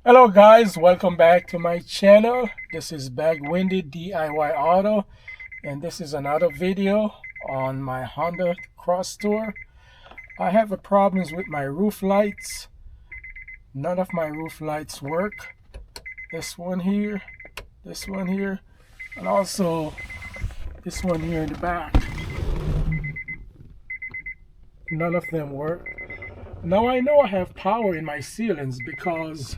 Hello guys, welcome back to my channel. This is Bagwinded DIY Auto, and this is another video on my Honda Crosstour. I have a problems with my roof lights. None of my roof lights work. This one here, and also this one here in the back. None of them work. Now I know I have power in my ceilings because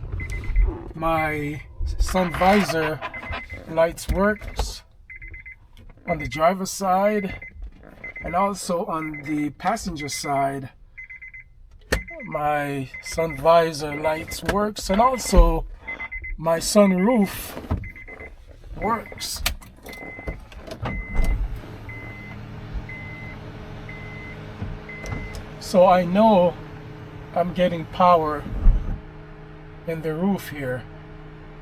my sun visor lights works on the driver's side and also on the passenger side. My sun visor lights works and also my sunroof works. So I know I'm getting power in the roof here.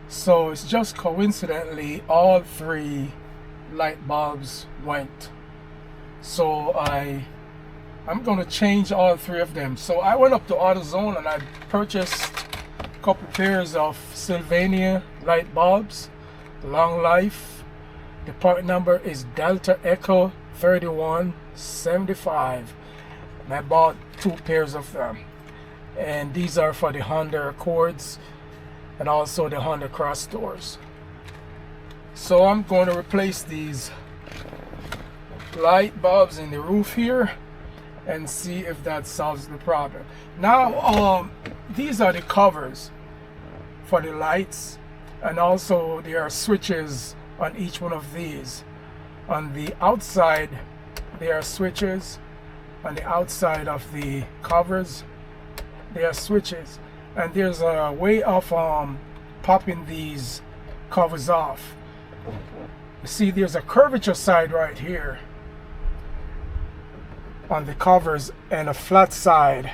So it's just coincidentally all three light bulbs went. So I'm gonna change all three of them. So I went up to AutoZone and I purchased a couple pairs of Sylvania light bulbs, long life. The part number is Delta Echo 3175. And I bought 2 pairs of them. And these are for the Honda Accords and also the Honda Crosstours. So I'm going to replace these light bulbs in the roof here and see if that solves the problem. Now these are the covers for the lights, and also there are switches on each one of these. On the outside there are switches. On the outside of the covers there are switches, and there's a way of popping these covers off. You see there's a curvature side right here on the covers and a flat side.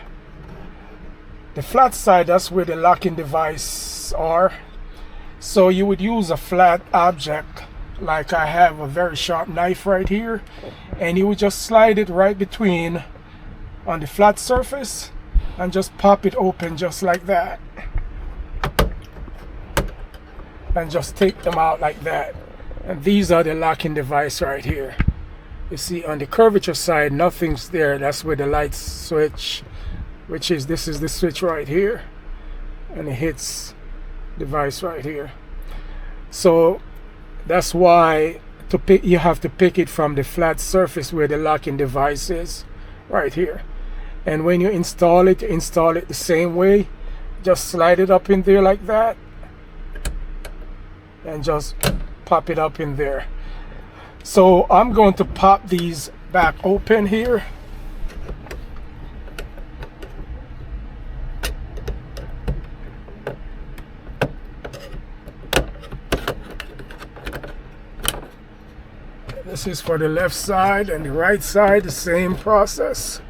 The flat side, that's where the locking device are. So you would use a flat object, like I have a very sharp knife right here, and you would just slide it right between on the flat surface and just pop it open just like that, and just take them out like that. And these are the locking device right here. You see on the curvature side nothing's there. That's where the lights switch, which is this is the switch right here, and it hits device right here. So that's why you have to pick it from the flat surface where the locking device is right here. And when you install it the same way. Just slide it up in there like that and just pop it up in there. So I'm going to pop these back open here. This is for the left side, and the right side the same process.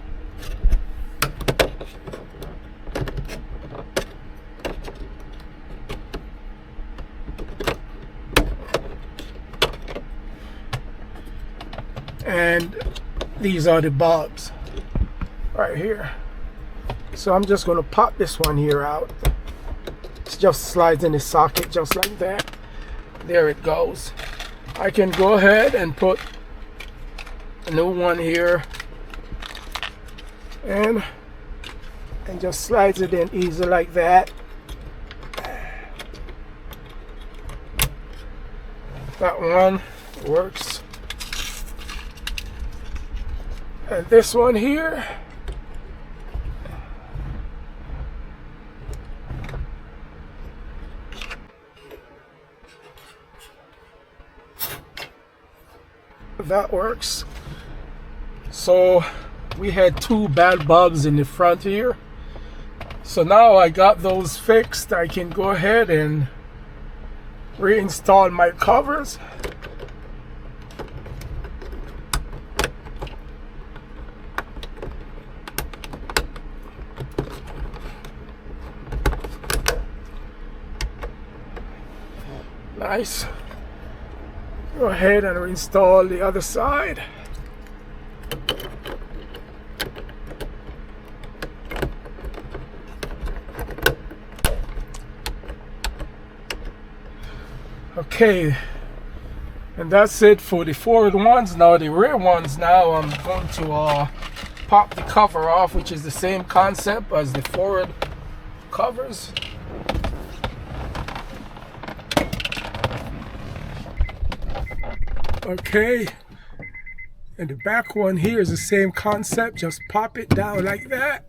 And these are the bulbs right here. So I'm just going to pop this one here out. It just slides in the socket just like that. There it goes. I can go ahead and put a new one here, and just slides it in easy like that. That one works. And this one here, that works. So we had 2 bad bulbs in the front here. So now I got those fixed. I can go ahead and reinstall my covers. Nice. Go ahead and reinstall the other side. Okay, and that's it for the forward ones. Now the rear ones, now I'm going to pop the cover off, which is the same concept as the forward covers. Okay, and the back one here is the same concept, just pop it down like that.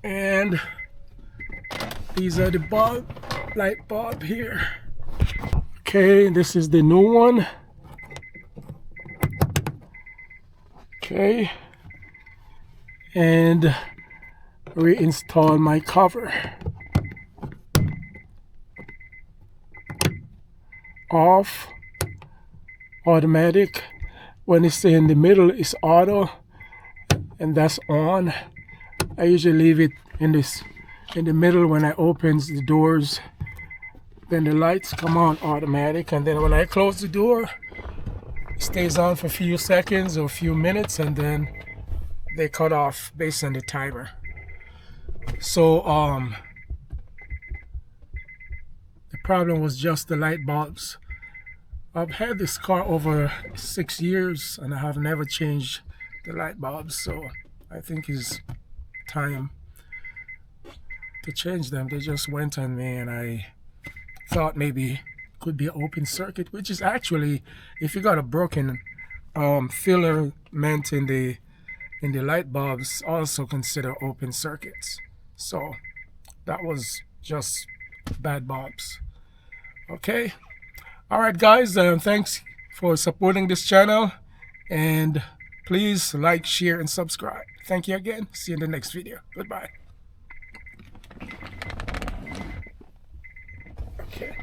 And these are the light bulb here. Okay, this is the new one. Okay, and reinstall my cover. Off, automatic. When it's in the middle, it's auto, and that's on. I usually leave it in the middle when I opens the doors. Then the lights come on automatic, and then when I close the door, it stays on for a few seconds or a few minutes, and then they cut off based on the timer. So the problem was just the light bulbs. I've had this car over 6 years and I have never changed the light bulbs, so I think it's time to change them. They just went on me, and I thought maybe could be an open circuit, which is actually, if you got a broken filament in the light bulbs, also consider open circuits. So that was just bad bulbs. Okay, all right guys, thanks for supporting this channel, and please like, share, and subscribe. Thank you again. See you in the next video. Goodbye. Okay.